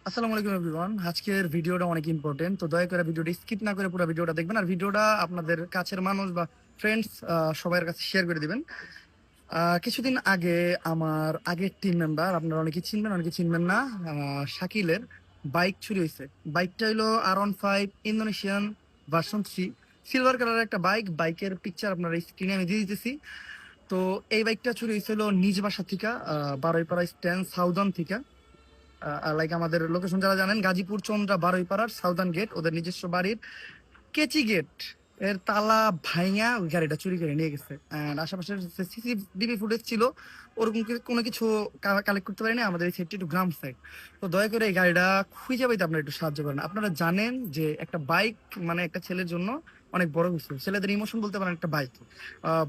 আসসালামু আলাইকুম এভরিওয়ান। আজকের ভিডিওটা অনেক ইম্পর্টেন্ট, তো দয়া করে ভিডিওটি স্কিপ না করে পুরো ভিডিওটা দেখবেন আর ভিডিওটা আপনাদের কাছের মানুষ বা ফ্রেন্ডস সবার কাছে শেয়ার করে দিবেন। কিছুদিন আগে আমার আগের টিম মেম্বার, আপনারা অনেকে চিনবেন অনেকে চিনবেন না, শাকিলের বাইক চুরি হয়েছে। বাইকটা হলো R15 ইন্দোনেশিয়ান ভার্সন 3, সিলভার কালারের একটা বাইক। বাইকের পিকচার আপনারা স্ক্রিনে আমি দিয়ে দিতেছি। তো এই বাইকটা চুরি হয়েছিল নিজ বাসা থেকে, বারুইপাড়া স্ট্যান্ড সাউদার্ন থেকে। লাইক আমাদের লোকেশন যারা জানেন, গাজীপুর চন্দ্রা বারুইপাড়ার সাউদার্ন গেট, ওদের নিজস্ব বাড়ির কেচি গেট এর তালা ভাইঙা ওই গাড়িটা চুরি করে নিয়ে গেছে। অ্যান্ড আশেপাশের সিসিটিভি ফুটেজ ছিল, ওরকম কোনো কিছু কালেক্ট করতে পারিনি। আমাদের এই সাইডটা একটু গ্রাম সাইড, তো দয়া করে এই গাড়িটা খুঁজে পাইতে আপনারা একটু সাহায্য করেন। আপনারা জানেন যে একটা বাইক মানে একটা ছেলের জন্য অনেক বড় কিছু, ছেলেদের ইমোশন বলতে পারেন একটা বাইক।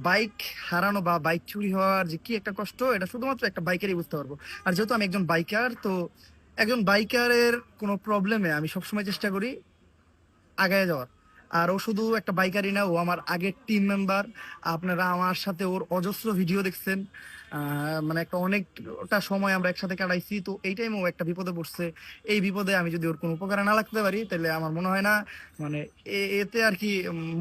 বাইক হারানো বা বাইক চুরি হওয়ার যে কি একটা কষ্ট, এটা শুধুমাত্র একটা বাইকারই বুঝতে পারবো। আর যেহেতু আমি একজন বাইকার, তো একজন বাইকারের কোনো প্রবলেমে আমি সবসময় চেষ্টা করি আগায় যাওয়ার। আর ও শুধু একটা বাইকারই না, ও আমার আগের টিম মেম্বার। আপনারা আমার সাথে ওর অজস্র ভিডিও দেখছেন। মানে একটা অনেকটা সময় আমরা একসাথে কাটাইছি, তো এই টাইম ও একটা বিপদে পড়ছে। এই বিপদে আমি যদি ওর কোনো উপকারে না লাগতে পারি, তাহলে আমার মনে হয় না মানে এতে আর কি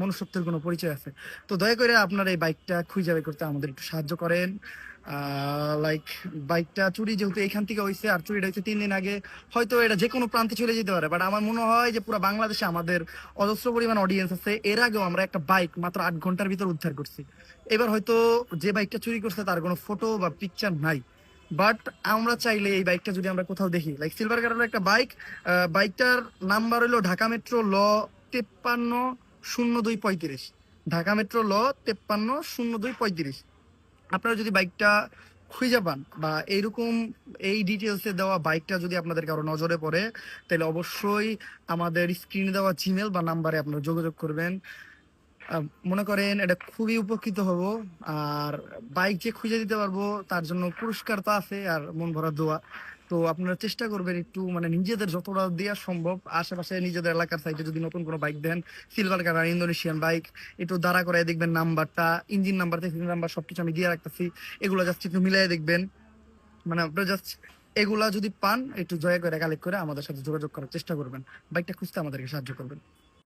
মনুষ্যত্বের কোনো পরিচয় আছে। তো দয়া করে আপনারা এই বাইকটা খুঁজে বের করতে আমাদের একটু সাহায্য করেন। লাইক বাইকটা চুরি যেহেতু এখান থেকে হয়েছে, আর চুরিটা হয়েছে 3 দিন আগে, হয়তো এটা যে কোনো প্রান্তে চলে যেতে পারে, বাট আমার মনে হয় যে পুরো বাংলাদেশে আমাদের অজস্র পরিমাণ অডিয়েন্স আছে। এর আগেও আমরা একটা বাইক মাত্র 8 ঘন্টার ভিতর উদ্ধার করছি। এবার হয়তো যে বাইকটা চুরি করছে তার কোনো ফটো বা পিকচার নাই, বাট আমরা চাইলে এই বাইকটা যদি আমরা কোথাও দেখি, লাইক সিলভার কালারের একটা বাইক, বাইকটার নাম্বার হলো ঢাকা মেট্রো ল 530235, ঢাকা মেট্রো ল 530235। আপনারা যদি বাইকটা খুঁজে পান বা এইরকম এই ডিটেলসে দেওয়া বাইকটা যদি আপনাদের কারো নজরে পড়ে, তাহলে অবশ্যই আমাদের স্ক্রিনে দেওয়া জিমেল বা নাম্বারে আপনারা যোগাযোগ করবেন। মনে করেন এটা খুবই উপকৃত হব। আর বাইক যে খুঁজে দিতে পারবো তার জন্য পুরস্কার তো আছে, আর মন ভরা দোয়া। তো আপনারা চেষ্টা করবেন একটু মানে নিজেদের যতটা দেওয়া সম্ভব, আশেপাশে নিজেদের এলাকার সাইডে যদি নতুন কোনো বাইক দেন, সিলভার কালার ইন্দোনেশিয়ান বাইক, একটু দাঁড়া করে দেখবেন নাম্বারটা, ইঞ্জিন নাম্বার থেকে নাম্বার সবকিছু আমি দিয়ে রাখতেছি, এগুলো জাস্ট একটু মিলাই দেখবেন। মানে আপনারা জাস্ট এগুলা যদি পান, একটু দয়া করে কালেক্ট করে আমাদের সাথে যোগাযোগ করার চেষ্টা করবেন, বাইকটা খুঁজতে আমাদেরকে সাহায্য করবেন।